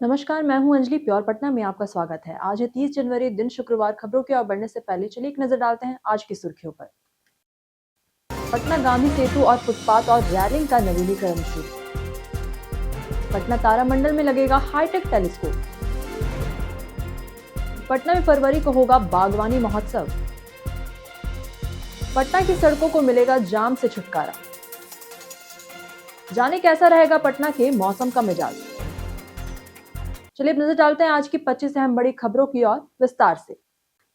नमस्कार, मैं हूं अंजलि। प्योर पटना में आपका स्वागत है। आज है 30 जनवरी, दिन शुक्रवार। खबरों की ओर बढ़ने से पहले चलिए एक नजर डालते हैं आज की सुर्खियों पर। पटना गांधी सेतु और फुटपाथ और रैलिंग का नवीनीकरण शुरू। पटना तारामंडल में लगेगा हाईटेक टेलीस्कोप। पटना में फरवरी को होगा बागवानी महोत्सव। पटना की सड़कों को मिलेगा जाम से छुटकारा। जाने कैसा रहेगा पटना के मौसम का मिजाज। चलिए अब नजर डालते हैं आज की 25 अहम बड़ी खबरों की ओर विस्तार से।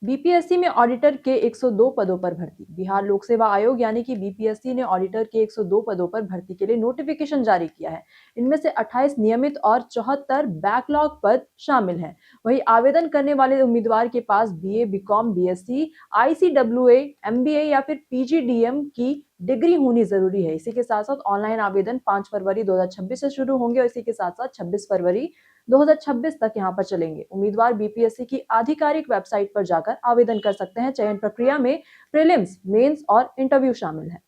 बीपीएससी में ऑडिटर के 102 पदों पर भर्ती। बिहार लोक सेवा आयोग यानी कि बीपीएससी ने ऑडिटर के 102 पदों पर भर्ती के लिए नोटिफिकेशन जारी किया है। इनमें से 28 नियमित और 74 बैकलॉग पद शामिल हैं। वहीं आवेदन करने वाले उम्मीदवार के पास BA, BCom, BSc, ICWA, MBA या फिर पीजीडीएम की डिग्री होनी जरूरी है। इसी के साथ साथ ऑनलाइन आवेदन 5 फरवरी 2026 से शुरू होंगे और इसी के साथ साथ 26 फरवरी 2026 तक यहां पर चलेंगे। उम्मीदवार बीपीएससी की आधिकारिक वेबसाइट पर जाकर आवेदन कर सकते हैं। चयन प्रक्रिया में प्रीलिम्स, मेंस और इंटरव्यू शामिल है।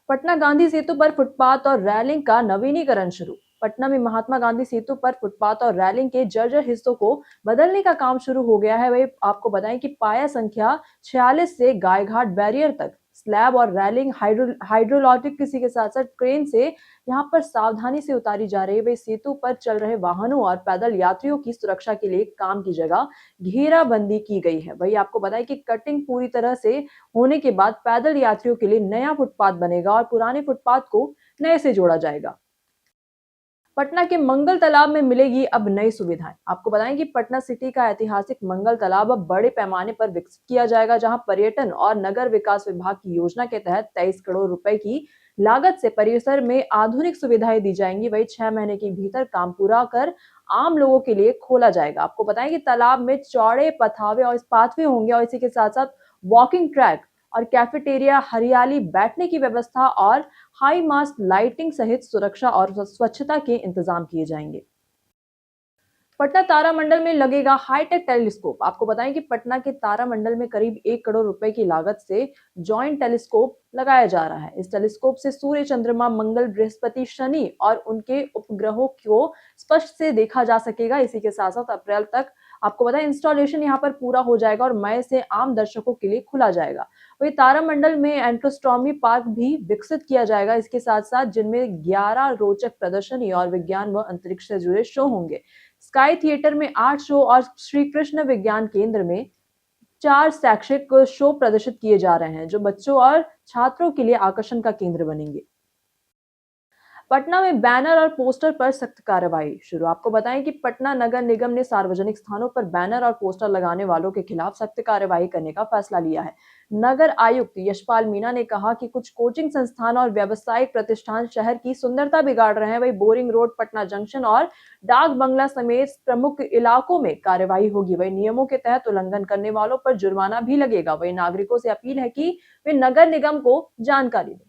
पटना गांधी सेतु पर फुटपाथ और रैलिंग का नवीनीकरण शुरू। पटना में महात्मा गांधी सेतु पर फुटपाथ और रैलिंग के जर्जर हिस्सों को बदलने का काम शुरू हो गया है। वही आपको बताएं कि पाया संख्या 46 से गायघाट बैरियर तक स्लैब और रैलिंग हाइड्रोलॉजिक किसी के साथ साथ क्रेन से यहाँ पर सावधानी से उतारी जा रही है। वही सेतु पर चल रहे वाहनों और पैदल यात्रियों की सुरक्षा के लिए काम की जगह घेराबंदी की गई है। वही आपको बताएं कि कटिंग पूरी तरह से होने के बाद पैदल यात्रियों के लिए नया फुटपाथ बनेगा और पुराने फुटपाथ को नए से जोड़ा जाएगा। पटना के मंगल तालाब में मिलेगी अब नई सुविधाएं। आपको बताएं कि पटना सिटी का ऐतिहासिक मंगल तालाब अब बड़े पैमाने पर विकसित किया जाएगा, जहां पर्यटन और नगर विकास विभाग की योजना के तहत 23 करोड़ रुपए की लागत से परिसर में आधुनिक सुविधाएं दी जाएंगी। वही 6 महीने के भीतर काम पूरा कर आम लोगों के लिए खोला जाएगा। आपको बताएं कि तालाब में चौड़े पथावे और पाथवे होंगे और इसी के साथ साथ वॉकिंग ट्रैक और कैफेटेरिया, हरियाली, बैठने की व्यवस्था और हाई मास्ट लाइटिंग सहित सुरक्षा और स्वच्छता के इंतजाम किए जाएंगे। पटना तारामंडल में लगेगा हाईटेक टेलीस्कोप। आपको बताएं कि पटना के तारामंडल में करीब 1 करोड़ रुपए की लागत से जॉइंट टेलीस्कोप लगाया जा रहा है। इस टेलीस्कोप से सूर्य, चंद्रमा, मंगल, बृहस्पति, शनि और उनके उपग्रहों को स्पष्ट से देखा जा सकेगा। इसी के साथ साथ अप्रैल तक आपको बताएं इंस्टॉलेशन यहाँ पर पूरा हो जाएगा और मई से आम दर्शकों के लिए खुला जाएगा। वही तारामंडल में एंट्रोस्ट्रॉमी पार्क भी विकसित किया जाएगा। इसके साथ साथ जिनमें 11 रोचक प्रदर्शनी और विज्ञान व अंतरिक्ष से जुड़े शो होंगे। स्काई थिएटर में 8 शो और श्री कृष्ण विज्ञान केंद्र में 4 शैक्षिक शो प्रदर्शित किए जा रहे हैं, जो बच्चों और छात्रों के लिए आकर्षण का केंद्र बनेंगे। पटना में बैनर और पोस्टर पर सख्त कार्रवाई शुरू। आपको बताएं कि पटना नगर निगम ने सार्वजनिक स्थानों पर बैनर और पोस्टर लगाने वालों के खिलाफ सख्त कार्रवाई करने का फैसला लिया है। नगर आयुक्त यशपाल मीणा ने कहा कि कुछ कोचिंग संस्थान और व्यावसायिक प्रतिष्ठान शहर की सुंदरता बिगाड़ रहे हैं। वही बोरिंग रोड, पटना जंक्शन और डाक बंगला समेत प्रमुख इलाकों में कार्रवाई होगी। वही नियमों के तहत उल्लंघन करने वालों पर जुर्माना भी लगेगा। वही नागरिकों से अपील है कि वे नगर निगम को जानकारी दें।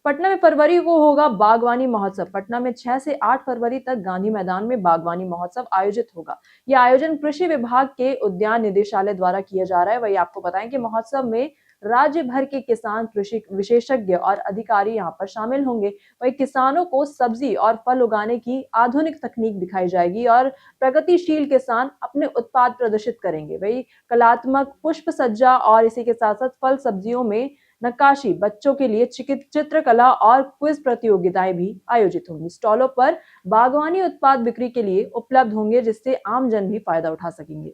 पटना में फरवरी को होगा बागवानी महोत्सव। पटना में 6 से 8 फरवरी तक गांधी मैदान में बागवानी महोत्सव आयोजित होगा। यह आयोजन कृषि विभाग के उद्यान निदेशालय द्वारा किया जा रहा है। वही आपको बताएं कि महोत्सव में राज्य भर के किसान, कृषि विशेषज्ञ और अधिकारी यहां पर शामिल होंगे। वही किसानों को सब्जी और फल उगाने की आधुनिक तकनीक दिखाई जाएगी और प्रगतिशील किसान अपने उत्पाद प्रदर्शित करेंगे। वही कलात्मक पुष्प सज्जा और इसी के साथ साथ फल सब्जियों में नक्काशी, बच्चों के लिए चित्रकला और क्विज प्रतियोगिताएं भी आयोजित होंगी। स्टॉलों पर बागवानी उत्पाद बिक्री के लिए उपलब्ध होंगे, जिससे आम जन भी फायदा उठा सकेंगे।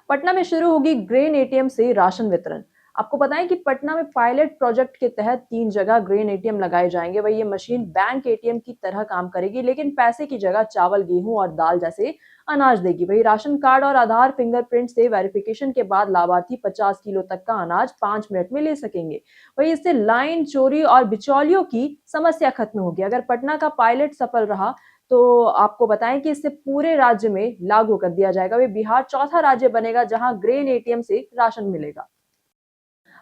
पटना में शुरू होगी ग्रेन एटीएम से राशन वितरण। आपको बताएं कि पटना में पायलट प्रोजेक्ट के तहत 3 जगह ग्रेन एटीएम लगाए जाएंगे। वही ये मशीन बैंक एटीएम की तरह काम करेगी, लेकिन पैसे की जगह चावल, गेहूं और दाल जैसे अनाज देगी। वही राशन कार्ड और आधार फिंगरप्रिंट से वेरिफिकेशन के बाद लाभार्थी 50 किलो तक का अनाज 5 मिनट में ले सकेंगे। वही इससे लाइन, चोरी और बिचौलियों की समस्या खत्म होगी। अगर पटना का पायलट सफल रहा तो आपको बताएं कि इसे पूरे राज्य में लागू कर दिया जाएगा। वे बिहार चौथा राज्य बनेगा जहां ग्रेन एटीएम से राशन मिलेगा।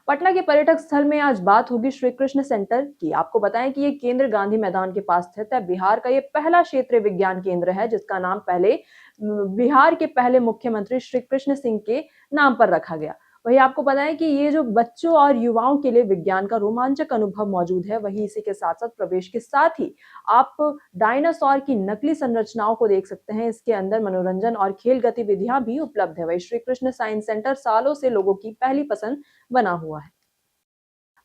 पटना के पर्यटक स्थल में आज बात होगी श्री कृष्ण सेंटर की। आपको बताएं कि ये केंद्र गांधी मैदान के पास स्थित है। बिहार का ये पहला क्षेत्रीय विज्ञान केंद्र है, जिसका नाम पहले बिहार के पहले मुख्यमंत्री श्री कृष्ण सिंह के नाम पर रखा गया। वहीं आपको बताएं कि ये जो बच्चों और युवाओं के लिए विज्ञान का रोमांचक अनुभव मौजूद है, वहीं इसी के साथ-साथ प्रवेश के साथ ही आप डायनासोर की नकली संरचनाओं को देख सकते हैं। इसके अंदर मनोरंजन और खेल गतिविधियां भी उपलब्ध है। वहीं श्री कृष्ण साइंस सेंटर सालों से लोगों की पहली पसंद बना हुआ है।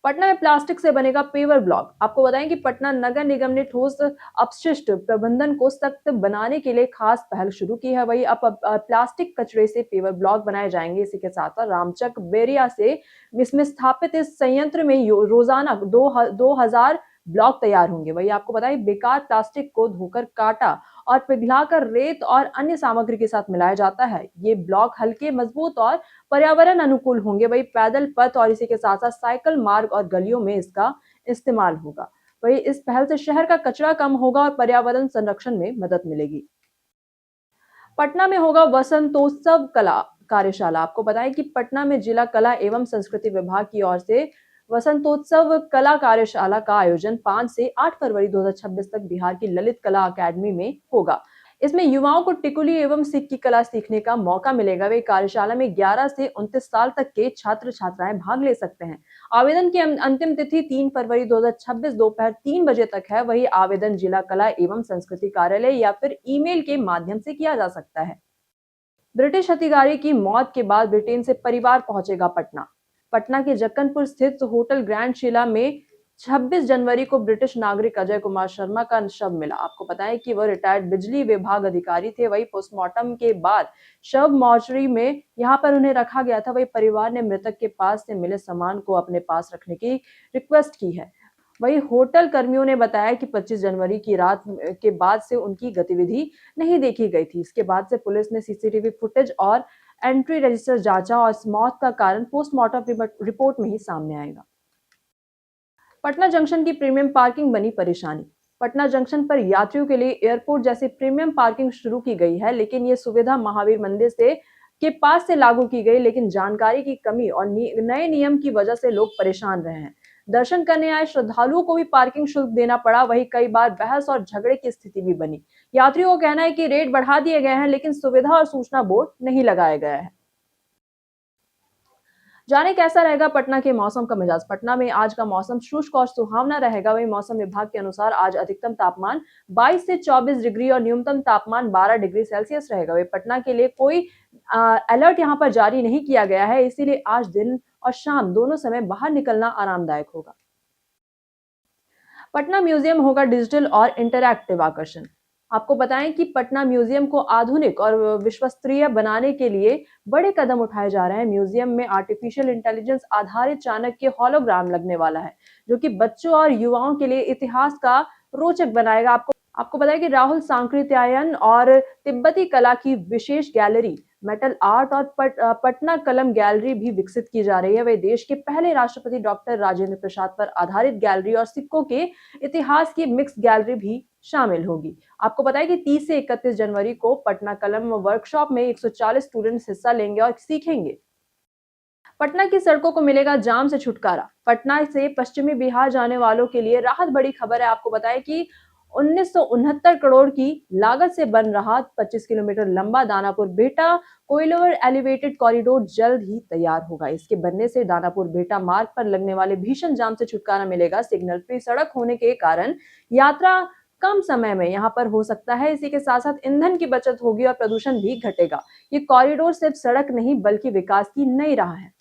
पटना में प्लास्टिक से बनेगा पेवर ब्लॉक। आपको बताएं कि पटना नगर निगम ने ठोस अपशिष्ट प्रबंधन को सख्त बनाने के लिए खास पहल शुरू की है। वही अब प्लास्टिक कचरे से पेवर ब्लॉक बनाए जाएंगे। इसी के साथ साथ रामचक बेरिया से इसमें स्थापित इस संयंत्र में रोजाना 2000 ब्लॉक तैयार होंगे। वही आपको बताएं बेकार प्लास्टिक को धोकर काटा और पिघलाकर रेत और अन्य सामग्री के साथ मिलाया जाता है। ये ब्लॉक हल्के, मजबूत और पर्यावरण अनुकूल होंगे। वही पैदल पथ और इसी के साथ साथ साइकिल मार्ग और गलियों में इसका इस्तेमाल होगा। वही इस पहल से शहर का कचरा कम होगा और पर्यावरण संरक्षण में मदद मिलेगी। पटना में होगा वसंतोत्सव कला कार्यशाला। आपको बताएं कि पटना में जिला कला एवं संस्कृति विभाग की ओर से वसंतोत्सव कला कार्यशाला का आयोजन 5 से 8 फरवरी 2026 तक बिहार की ललित कला अकादमी में होगा। इसमें युवाओं को टिकुली एवं सिक्की कला सीखने का मौका मिलेगा। वे कार्यशाला में 11 से 29 साल तक के छात्र छात्राएं भाग ले सकते हैं। आवेदन की अंतिम तिथि 3 फरवरी 2026 दोपहर 3 बजे तक है। वही आवेदन जिला कला एवं संस्कृति कार्यालय या फिर ईमेल के माध्यम से किया जा सकता है। ब्रिटिश अधिकारी की मौत के बाद ब्रिटेन से परिवार पहुंचेगा पटना। पटना के जक्कनपुर स्थित होटल ग्रैंड शिला में 26 जनवरी को ब्रिटिश नागरिक अजय कुमार शर्मा का शव मिला। आपको बताएं कि वह रिटायर्ड बिजली विभाग अधिकारी थे। वही पोस्टमार्टम के बाद शव मॉर्चरी में यहां पर उन्हें रखा गया था। वही परिवार ने मृतक के पास से मिले सामान को अपने पास रखने की रिक्वेस्ट की है। वही होटल कर्मियों ने बताया कि 25 जनवरी की रात के बाद से उनकी गतिविधि नहीं देखी गई थी। इसके बाद से पुलिस ने सीसीटीवी फुटेज और एंट्री रजिस्टर जांचा और इस मौत का कारण पोस्टमार्टम रिपोर्ट में ही सामने आएगा। पटना जंक्शन की प्रीमियम पार्किंग बनी परेशानी। पटना जंक्शन पर यात्रियों के लिए एयरपोर्ट जैसी प्रीमियम पार्किंग शुरू की गई है, लेकिन ये सुविधा महावीर मंदिर से के पास से लागू की गई, लेकिन जानकारी की कमी और नए नियम की वजह से लोग परेशान रहे हैं। दर्शन करने आए श्रद्धालुओं को भी पार्किंग शुल्क देना पड़ा। वहीं कई बार बहस और झगड़े की स्थिति भी बनी। यात्रियों का कहना है कि रेट बढ़ा दिए गए हैं, लेकिन सुविधा और सूचना बोर्ड नहीं लगाया गया है। जाने कैसा रहेगा पटना के मौसम का मिजाज। पटना में आज का मौसम शुष्क और सुहावना रहेगा। वहीं मौसम विभाग के अनुसार आज अधिकतम तापमान 22 से 24 डिग्री और न्यूनतम तापमान 12 डिग्री सेल्सियस रहेगा। वहीं पटना के लिए कोई अलर्ट यहां पर जारी नहीं किया गया है, इसीलिए आज दिन और शाम दोनों समय बाहर निकलना आरामदायक होगा। पटना म्यूजियम होगा डिजिटल और इंटरैक्टिव आकर्षण। आपको बताएं कि पटना म्यूजियम को आधुनिक और विश्वस्तरीय बनाने के लिए बड़े कदम उठाए जा रहे हैं। म्यूजियम में आर्टिफिशियल इंटेलिजेंस आधारित चाणक्य हॉलोग्राम लगने वाला है, जो कि बच्चों और युवाओं के लिए इतिहास का रोचक बनाएगा। आपको बताएं कि राहुल सांकृत्यायन और तिब्बती कला की विशेष गैलरी, मेटल आर्ट और पटना कलम गैलरी भी विकसित की जा रही है। वही देश के पहले राष्ट्रपति डॉक्टर राजेंद्र प्रसाद पर आधारित गैलरी और सिक्कों के इतिहास की मिक्स गैलरी भी शामिल होगी। आपको बताएं कि 30 से 31 जनवरी को पटना कलम वर्कशॉप में 140 स्टूडेंट्स हिस्सा लेंगे और सीखेंगे। पटना की सड़कों को मिलेगा जाम से छुटकारा। पटना से पश्चिमी बिहार जाने वालों के लिए राहत बड़ी खबर है। आपको बताएं कि 1969 करोड़ की लागत से बन रहा 25 किलोमीटर लंबा दानापुर बेटा कोइलवर एलिवेटेड कॉरिडोर जल्द ही तैयार होगा। इसके बनने से दानापुर बेटा मार्ग पर लगने वाले भीषण जाम से छुटकारा मिलेगा। सिग्नल फ्री सड़क होने के कारण यात्रा कम समय में यहां पर हो सकता है। इसी के साथ साथ ईंधन की बचत होगी और प्रदूषण भी घटेगा। ये कॉरिडोर सिर्फ सड़क नहीं बल्कि विकास की नई राह है।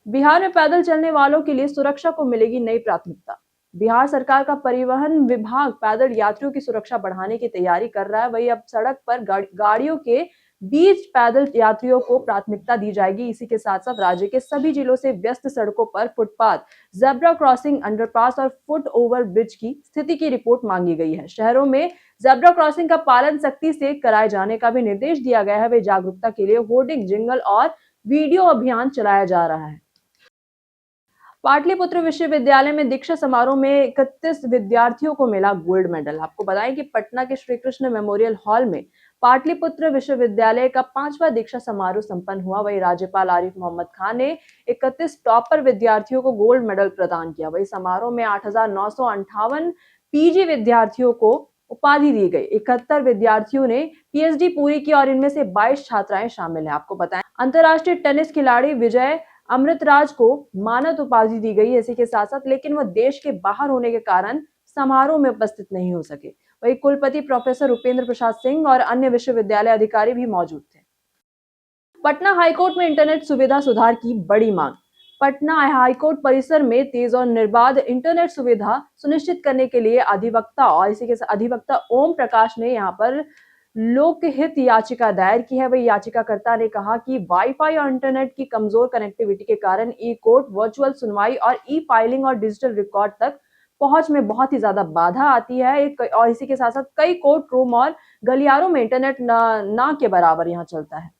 बिहार में पैदल चलने वालों के लिए सुरक्षा को मिलेगी नई प्राथमिकता। बिहार सरकार का परिवहन विभाग पैदल यात्रियों की सुरक्षा बढ़ाने की तैयारी कर रहा है। वही अब सड़क पर गाड़ियों के बीच पैदल यात्रियों को प्राथमिकता दी जाएगी। इसी के साथ साथ राज्य के सभी जिलों से व्यस्त सड़कों पर फुटपाथ, जेब्रा क्रॉसिंग, अंडरपास और फुट ओवर ब्रिज की स्थिति की रिपोर्ट मांगी गई है। शहरों में जेब्रा क्रॉसिंग का पालन सख्ती से कराए जाने का भी निर्देश दिया गया है। वे जागरूकता के लिए होर्डिंग, जिंगल और वीडियो अभियान चलाया जा रहा है। पाटलिपुत्र विश्वविद्यालय में दीक्षा समारोह में 31 विद्यार्थियों को मिला गोल्ड मेडल। आपको बताएं कि पटना के श्री कृष्ण मेमोरियल हॉल में पाटलिपुत्र विश्वविद्यालय का 5वां दीक्षा समारोह संपन्न हुआ। वही राज्यपाल आरिफ मोहम्मद खान ने 31 टॉपर विद्यार्थियों को गोल्ड मेडल प्रदान किया। वही समारोह में 8,958 पीजी विद्यार्थियों को उपाधि दी गई। 71 विद्यार्थियों ने पीएचडी पूरी की और इनमें से 22 छात्राएं शामिल हैं। आपको बताएं अंतर्राष्ट्रीय टेनिस खिलाड़ी विजय अमृतराज को मानद उपाधि दी गई। इसी के साथ साथ लेकिन वह देश के बाहर होने के कारण समारोह में उपस्थित नहीं हो सके। वही कुलपति प्रोफेसर उपेंद्र प्रसाद सिंह और अन्य विश्वविद्यालय अधिकारी भी मौजूद थे। पटना हाईकोर्ट में इंटरनेट सुविधा सुधार की बड़ी मांग। पटना हाईकोर्ट परिसर में तेज और निर्बाध इंटरनेट सुविधा सुनिश्चित करने के लिए अधिवक्ता और इसी के साथ अधिवक्ता ओम प्रकाश ने यहां पर लोकहित याचिका दायर की है। वही याचिकाकर्ता ने कहा कि वाईफाई और इंटरनेट की कमजोर कनेक्टिविटी के कारण ई कोर्ट, वर्चुअल सुनवाई और ई फाइलिंग और डिजिटल रिकॉर्ड तक पहुंच में बहुत ही ज्यादा बाधा आती है। और इसी के साथ साथ कई कोर्ट रूम और गलियारों में इंटरनेट ना के बराबर यहाँ चलता है।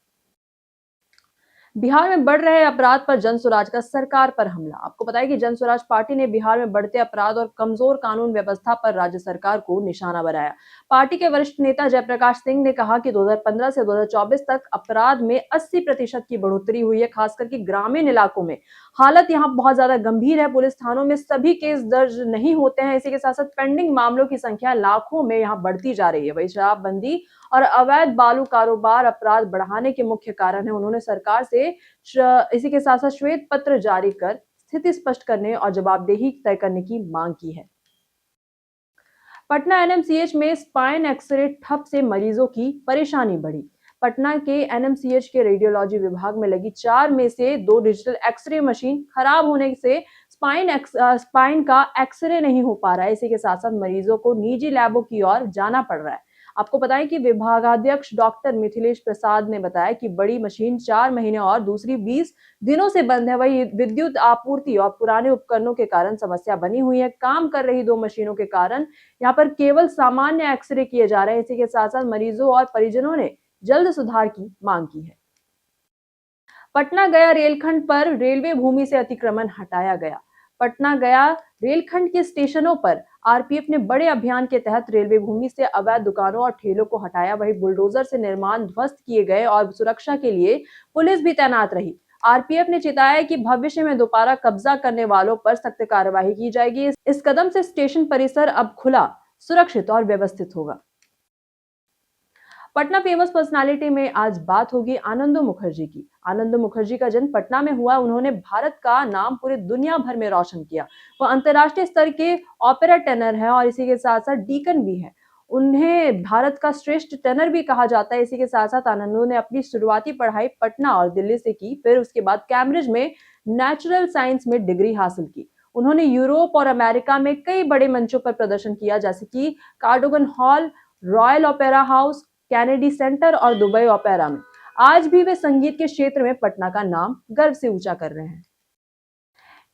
बिहार में बढ़ रहे अपराध पर जनसुराज का सरकार पर हमला। आपको पता है कि जनसुराज पार्टी ने बिहार में बढ़ते अपराध और कमजोर कानून व्यवस्था पर राज्य सरकार को निशाना बनाया। पार्टी के वरिष्ठ नेता जयप्रकाश सिंह ने कहा कि 2015 से 2024 तक अपराध में 80% की बढ़ोतरी हुई है, खासकर कि ग्रामीण इलाकों में हालत यहाँ बहुत ज्यादा गंभीर है। पुलिस थानों में सभी केस दर्ज नहीं होते हैं। इसी के साथ साथ पेंडिंग मामलों की संख्या लाखों में यहाँ बढ़ती जा रही है। वही शराबबंदी और अवैध बालू कारोबार अपराध बढ़ाने के मुख्य कारण है। उन्होंने सरकार से इसी के साथ साथ श्वेत पत्र जारी कर स्थिति स्पष्ट करने और जवाबदेही तय करने की मांग की है। पटना एनएमसीएच में स्पाइन एक्सरे ठप से मरीजों की परेशानी बढ़ी। पटना के एनएमसीएच के रेडियोलॉजी विभाग में लगी 4 में से 2 डिजिटल एक्सरे मशीन खराब होने से स्पाइन का एक्सरे नहीं हो पा रहा है। इसी के साथ साथ मरीजों को निजी लैबों की ओर जाना पड़ रहा है। आपको बताएं कि विभागाध्यक्ष डॉक्टर मिथिलेश प्रसाद ने बताया कि बड़ी मशीन 4 महीने और दूसरी 20 दिनों से बंद है। वही विद्युत आपूर्ति और पुराने उपकरणों के कारण समस्या बनी हुई है। काम कर रही 2 मशीनों के कारण यहाँ पर केवल सामान्य एक्सरे किए जा रहे हैं। इसी के साथ साथ मरीजों और परिजनों ने जल्द सुधार की मांग की है। पटना गया रेलखंड पर रेलवे भूमि से अतिक्रमण हटाया गया। पटना गया रेलखंड के स्टेशनों पर आरपीएफ ने बड़े अभियान के तहत रेलवे भूमि से अवैध दुकानों और ठेलों को हटाया। वही बुलडोजर से निर्माण ध्वस्त किए गए और सुरक्षा के लिए पुलिस भी तैनात रही। आरपीएफ ने चेताया कि भविष्य में दोबारा कब्जा करने वालों पर सख्त कार्रवाई की जाएगी। इस कदम से स्टेशन परिसर अब खुला, सुरक्षित और व्यवस्थित होगा। पटना फेमस पर्सनालिटी में आज बात होगी आनंदो मुखर्जी की। आनंदो मुखर्जी का जन्म पटना में हुआ। उन्होंने भारत का नाम पूरी दुनिया भर में रोशन किया। वह अंतर्राष्ट्रीय स्तर के ओपेरा टेनर है और इसी के साथ साथ डीकन भी है। उन्हें भारत का श्रेष्ठ टेनर भी कहा जाता है। इसी के साथ साथ आनंदो ने अपनी शुरुआती पढ़ाई पटना और दिल्ली से की। फिर उसके बाद कैम्ब्रिज में नेचुरल साइंस में डिग्री हासिल की। उन्होंने यूरोप और अमेरिका में कई बड़े मंचों पर प्रदर्शन किया, जैसे कि Cadogan hall, royal opera house, Kennedy centre और दुबई ओपेरा में। आज भी वे संगीत के क्षेत्र में पटना का नाम गर्व से ऊंचा कर रहे हैं।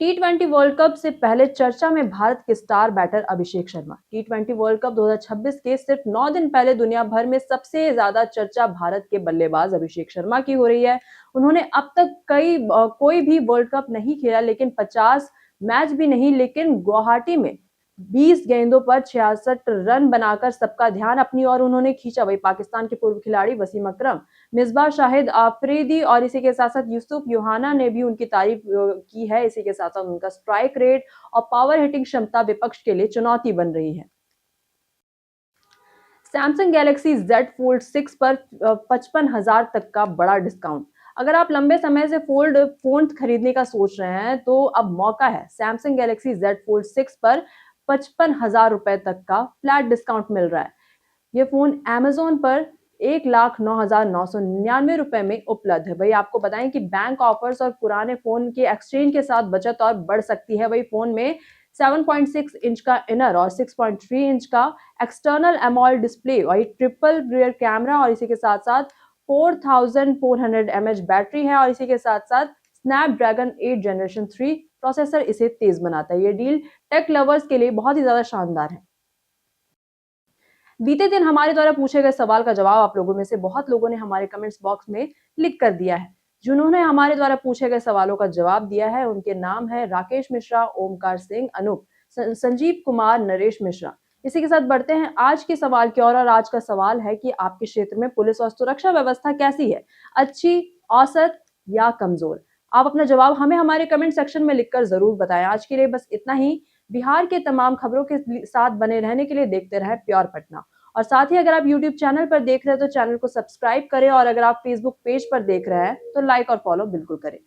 टी20 वर्ल्ड कप से पहले चर्चा में भारत के स्टार बैटर अभिषेक शर्मा। टी20 वर्ल्ड कप 2026 के सिर्फ 9 दिन पहले दुनिया भर में सबसे ज्यादा चर्चा भारत के बल्लेबाज अभिषेक शर्मा की हो रही है। उन्होंने अब तक कोई भी वर्ल्ड कप नहीं खेला, लेकिन 50 मैच भी नहीं, लेकिन गुवाहाटी में 20 गेंदों पर 66 रन बनाकर सबका ध्यान अपनी ओर उन्होंने खींचा। वही पाकिस्तान के पूर्व खिलाड़ी वसीम अकरम, मिसबाह शाहिद आफरीदी और इसी के साथ साथ यूसुफ यूहाना ने भी उनकी तारीफ की है। इसी के साथ साथ उनका स्ट्राइक रेट और पावर हिटिंग क्षमता विपक्ष के लिए चुनौती बन रही है। सैमसंग गैलेक्सी Z Fold 6 पर 55,000 तक का बड़ा डिस्काउंट। अगर आप लंबे समय से फोल्ड फोन खरीदने का सोच रहे हैं तो अब मौका है। सैमसंग गैलेक्सी Z Fold 6 पर 55,000 रुपए तक का फ्लैट डिस्काउंट मिल रहा है। ये फोन Amazon पर 1,09,999 रुपए में उपलब्ध है। वही आपको बताएं कि बैंक ऑफर्स और पुराने फोन के एक्सचेंज के साथ बचत और बढ़ सकती है। वही फोन में 7.6 इंच का इनर और 6.3 इंच का एक्सटर्नल एमोलेड डिस्प्ले, वही ट्रिपल रियर कैमरा और इसी के साथ साथ 4400 mAh बैटरी है और इसी के साथ साथ स्नैपड्रैगन 8 जनरेशन 3 प्रोसेसर इसे तेज बनाता है। ये डील टेक लवर्स के लिए बहुत ही ज्यादा शानदार है। बीते दिन हमारे द्वारा पूछे गए सवाल का जवाब आप लोगों में से बहुत लोगों ने हमारे कमेंट्स बॉक्स में लिख कर दिया है। जिन्होंने हमारे द्वारा पूछे गए सवालों का जवाब दिया है उनके नाम है राकेश मिश्रा, ओमकार सिंह, अनूप, संजीव कुमार, नरेश मिश्रा। इसी के साथ बढ़ते हैं आज के सवाल की ओर। और आज का सवाल है कि आपके क्षेत्र में पुलिस और सुरक्षा व्यवस्था कैसी है, अच्छी, औसत या कमजोर? आप अपना जवाब हमें हमारे कमेंट सेक्शन में लिखकर जरूर बताएं। आज के लिए बस इतना ही। बिहार के तमाम खबरों के साथ बने रहने के लिए देखते रहें प्योर पटना और साथ ही अगर आप यूट्यूब चैनल पर देख रहे हैं तो चैनल को सब्सक्राइब करें और अगर आप फेसबुक पेज पर देख रहे हैं तो लाइक और फॉलो बिल्कुल करें।